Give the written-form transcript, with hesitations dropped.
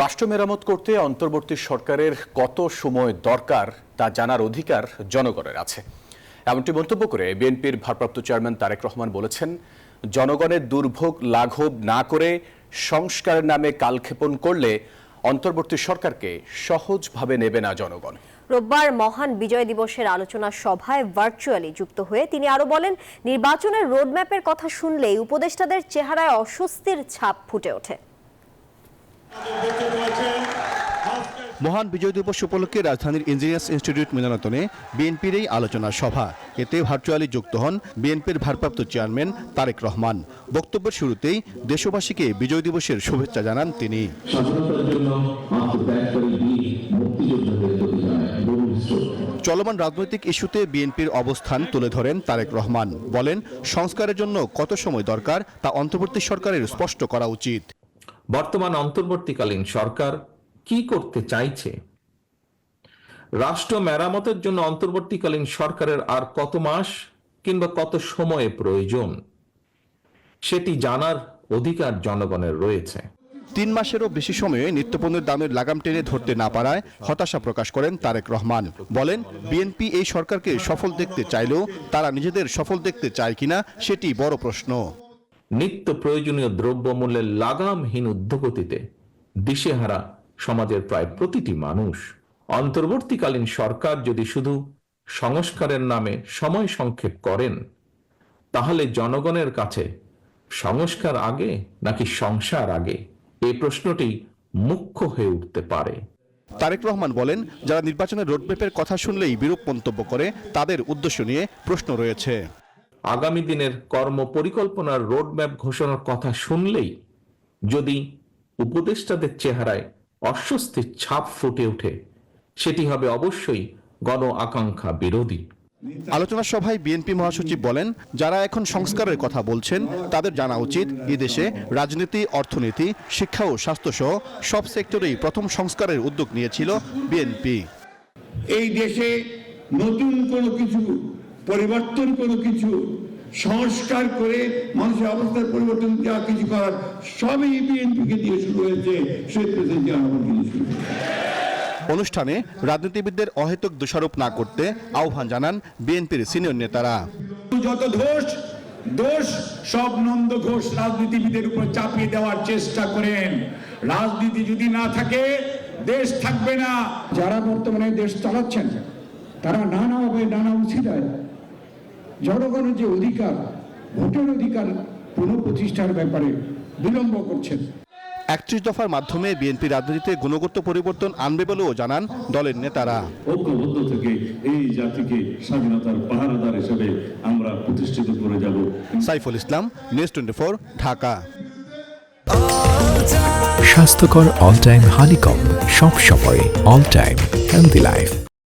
রাষ্ট্র মেরামত করতে অন্তর্বর্তী সরকারের কত সময় দরকার তা জানার অধিকার জনগণের আছে। এমনটি মন্তব্য করে বিএনপির ভারপ্রাপ্ত চেয়ারম্যান তারেক রহমান বলেছেন, জনগণের দুর্ভোগ লাঘব না করে সংস্কারের নামে কালক্ষেপণ করলে অন্তর্বর্তী সরকারকে সহজভাবে নেবে না জনগণ। রোববার মহান বিজয় দিবসের আলোচনা সভায় ভার্চুয়ালি যুক্ত হয়ে তিনি আরো বলেন, নির্বাচনের রোডম্যাপের কথা শুনলেই উপদেষ্টাদের চেহারায় অস্বস্তির ছাপ ফুটে ওঠে। মহান বিজয় দিবস উপলক্ষে রাজধানীর ইঞ্জিনিয়ার্স ইনস্টিটিউট মিলনায়তনে বিএনপির এই আলোচনা সভা। এতে ভার্চুয়ালি যুক্ত হন বিএনপির ভারপ্রাপ্ত চেয়ারম্যান তারেক রহমান। বক্তব্যের শুরুতেই দেশবাসীকে বিজয় দিবসের শুভেচ্ছা জানান তিনি। চলমান রাজনৈতিক ইস্যুতে বিএনপির অবস্থান তুলে ধরেন তারেক রহমান। বলেন, সংস্কারের জন্য কত সময় দরকার তা অন্তর্বর্তী সরকারের স্পষ্ট করা উচিত। বর্তমান অন্তর্বর্তীকালীন সরকার কি করতে চাইছে, রাষ্ট্র মেরামতের জন্য অন্তর্বর্তীকালীন সরকারের আর কত মাস কিংবা কত সময় প্রয়োজন, সেটি জানার অধিকার জনগণের রয়েছে। ৩ মাসেরও বেশি সময়ে নিত্যপণ্যের দামের লাগাম টেনে ধরতে না পারায় হতাশা প্রকাশ করেন তারেক রহমান। বলেন, বিএনপি এই সরকারকে সফল দেখতে চাইলেও তারা নিজেদের সফল দেখতে চায় কিনা সেটি বড় প্রশ্ন। নিত্য প্রয়োজনীয় দ্রব্যমূল্যের লাগামহীন ঊর্ধ্বগতিতে দিশেহারা সমাজের প্রায় প্রতিটি মানুষ। অন্তর্বর্তীকালীন সরকার যদি শুধু সংস্কারের নামে সময় সংক্ষেপ করেন, তাহলে জনগণের কাছে সংস্কার আগে নাকি সংসার আগে, এই প্রশ্নটি মুখ্য হয়ে উঠতে পারে। তারেক রহমান বলেন, যারা নির্বাচনের রোডম্যাপের কথা শুনলেই বিরূপ মন্তব্য করে, তাদের উদ্দেশ্য নিয়ে প্রশ্ন রয়েছে। আগামী দিনের কর্ম পরিকল্পনার রোডম্যাপ ঘোষণার কথা শুনলেই যদি উপদেষ্টাদের চেহারায় অস্বস্তির ছাপ ফুটে ওঠে, সেটি হবে অবশ্যই গণ আকাঙ্ক্ষা বিরোধী। আলোচনা সভায় বিএনপি মহাসচিব বলেন, যারা এখন সংস্কারের কথা বলছেন তাদের জানা উচিত, এদেশে রাজনীতি, অর্থনীতি, শিক্ষা ও স্বাস্থ্য সহ সব সেক্টরেই প্রথম সংস্কারের উদ্যোগ নিয়েছিল বিএনপি। এই দেশে নতুন কোনো কিছু পরিবর্তন, কোনো কিছু সংস্কার করে মানুষের অবস্থার পরিবর্তন দেওয়া কিছু করার সবই বিএনপিকে দিয়ে শুরু হয়েছে, শহীদ প্রেসিডেন্ট জিয়া রহমান দিয়ে শুরু হয়েছে। অনুষ্ঠানে রাজনীতিবিদদের অহেতুক দোষারোপ না করতে আহ্বান জানান বিএনপির সিনিয়র নেতারা। যত দোষ সব নন্দ ঘোষ রাজনীতিবিদের উপর চাপিয়ে দেওয়ার চেষ্টা করেন। রাজনীতি যদি না থাকে দেশ থাকবে না। যারা বর্তমানে দেশ চালাচ্ছেন তারা নানাভাবে নানা উচিতায় জনগণের যে অধিকার, ভোটের অধিকার পুনঃপ্রতিষ্ঠার ব্যাপারে বিলম্ব করছেন। ৩১ দফার মাধ্যমে বিএনপি রাজনীতিতে গুণগত পরিবর্তন আনবে বলেও জানান দলের নেতারা। ঐক্যবদ্ধ থেকে এই জাতিকে স্বাধীনতার পাহারাদার হিসেবে আমরা প্রতিষ্ঠিত করে যাব। সাইফুল ইসলাম, নিউজ 24, ঢাকা। স্বাস্থ্যকর অল টাইম হানিকম, সব সময় অল টাইম হেলদি লাইফ।